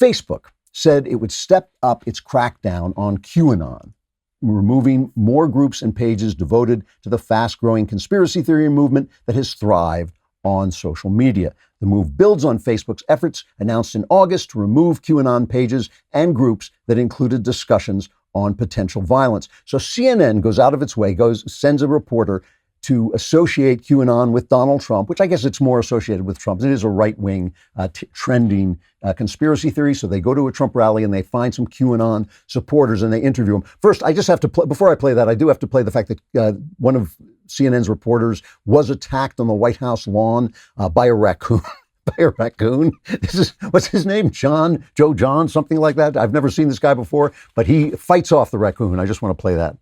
Facebook said it would step up its crackdown on QAnon, removing more groups and pages devoted to the fast-growing conspiracy theory movement that has thrived on social media. The move builds on Facebook's efforts announced in August to remove QAnon pages and groups that included discussions on potential violence. So CNN goes out of its way, sends a reporter to associate QAnon with Donald Trump, which I guess it's more associated with Trump. It is a right-wing trending conspiracy theory. So they go to a Trump rally and they find some QAnon supporters and they interview them. First, I just have to play, before I play that, I do have to play the fact that one of CNN's reporters was attacked on the White House lawn by a raccoon. By a raccoon. What's his name? Joe John, something like that. I've never seen this guy before, but he fights off the raccoon. I just want to play that.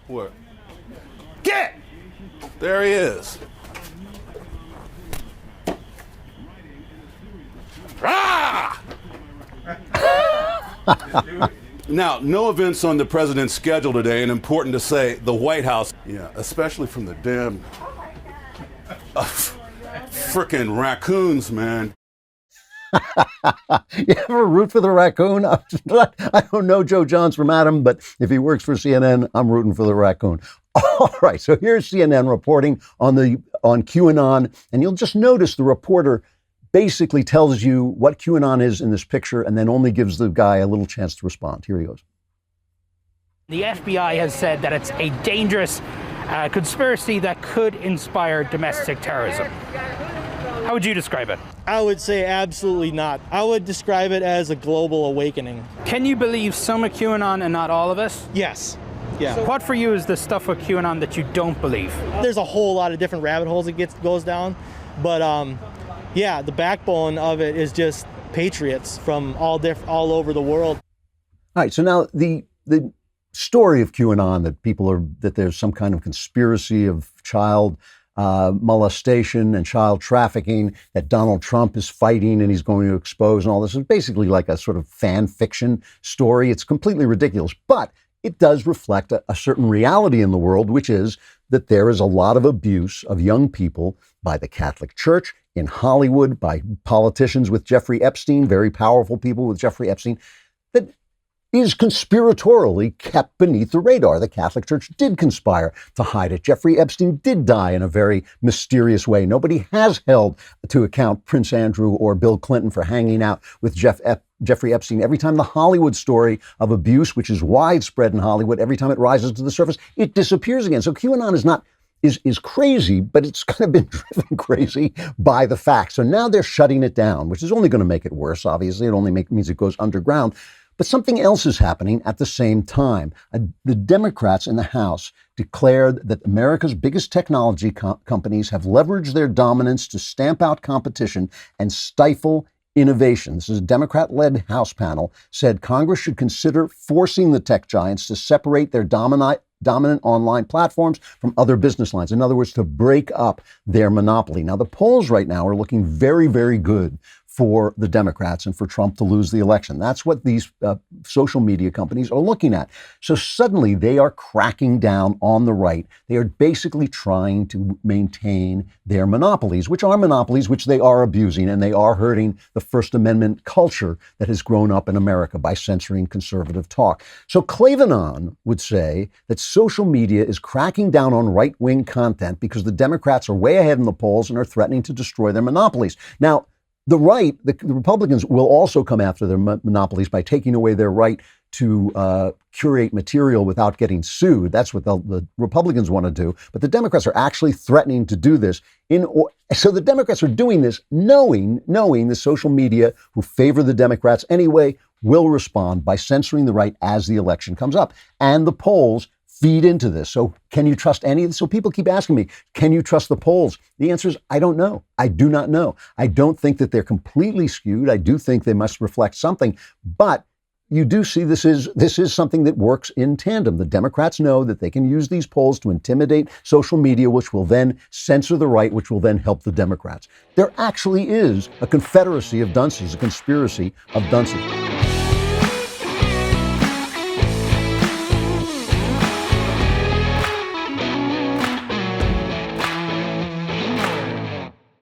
What? Get! There he is. Ah! Now, no events on the president's schedule today, and important to say, the White House, yeah, especially from the damn frickin' raccoons, man. You ever root for the raccoon? I don't know Joe Johns from Adam, but if he works for CNN, I'm rooting for the raccoon. All right, so here's CNN reporting on QAnon, and you'll just notice the reporter basically tells you what QAnon is in this picture and then only gives the guy a little chance to respond. Here he goes. The FBI has said that it's a dangerous conspiracy that could inspire domestic terrorism. How would you describe it? I would say absolutely not. I would describe it as a global awakening. Can you believe some of QAnon and not all of it? Yes. Yeah. So what for you is the stuff with QAnon that you don't believe? There's a whole lot of different rabbit holes it goes down, but yeah, the backbone of it is just patriots from all over the world. All right, so now the story of QAnon that there's some kind of conspiracy of child molestation and child trafficking that Donald Trump is fighting and he's going to expose and all this is basically like a sort of fan fiction story. It's completely ridiculous, but it does reflect a certain reality in the world, which is that there is a lot of abuse of young people by the Catholic Church, in Hollywood, by politicians with Jeffrey Epstein, very powerful people with Jeffrey Epstein, that is conspiratorially kept beneath the radar. The Catholic Church did conspire to hide it. Jeffrey Epstein did die in a very mysterious way. Nobody has held to account Prince Andrew or Bill Clinton for hanging out with Jeffrey Epstein. Every time the Hollywood story of abuse, which is widespread in Hollywood, every time it rises to the surface, it disappears again. So QAnon is crazy, but it's kind of been driven crazy by the facts. So now they're shutting it down, which is only going to make it worse, obviously. It only means it goes underground. But something else is happening at the same time. The Democrats in the House declared that America's biggest technology companies have leveraged their dominance to stamp out competition and stifle innovation. This is a Democrat-led House panel, said Congress should consider forcing the tech giants to separate their dominant online platforms from other business lines. In other words, to break up their monopoly. Now, the polls right now are looking very, very good for the Democrats and for Trump to lose the election. That's what these social media companies are looking at. So suddenly they are cracking down on the right. They are basically trying to maintain their monopolies, which are monopolies which they are abusing, and they are hurting the First Amendment culture that has grown up in America by censoring conservative talk. So Clavanon would say that social media is cracking down on right-wing content because the Democrats are way ahead in the polls and are threatening to destroy their monopolies. Now, the Republicans will also come after their monopolies by taking away their right to curate material without getting sued. That's what the Republicans want to do. But the Democrats are actually threatening to do this. So the Democrats are doing this knowing the social media, who favor the Democrats anyway, will respond by censoring the right as the election comes up. And the polls feed into this. So can you trust any of this? So people keep asking me, can you trust the polls? The answer is, I don't know. I do not know. I don't think that they're completely skewed. I do think they must reflect something, but you do see this is something that works in tandem. The Democrats know that they can use these polls to intimidate social media, which will then censor the right, which will then help the Democrats. There actually is a confederacy of dunces, a conspiracy of dunces.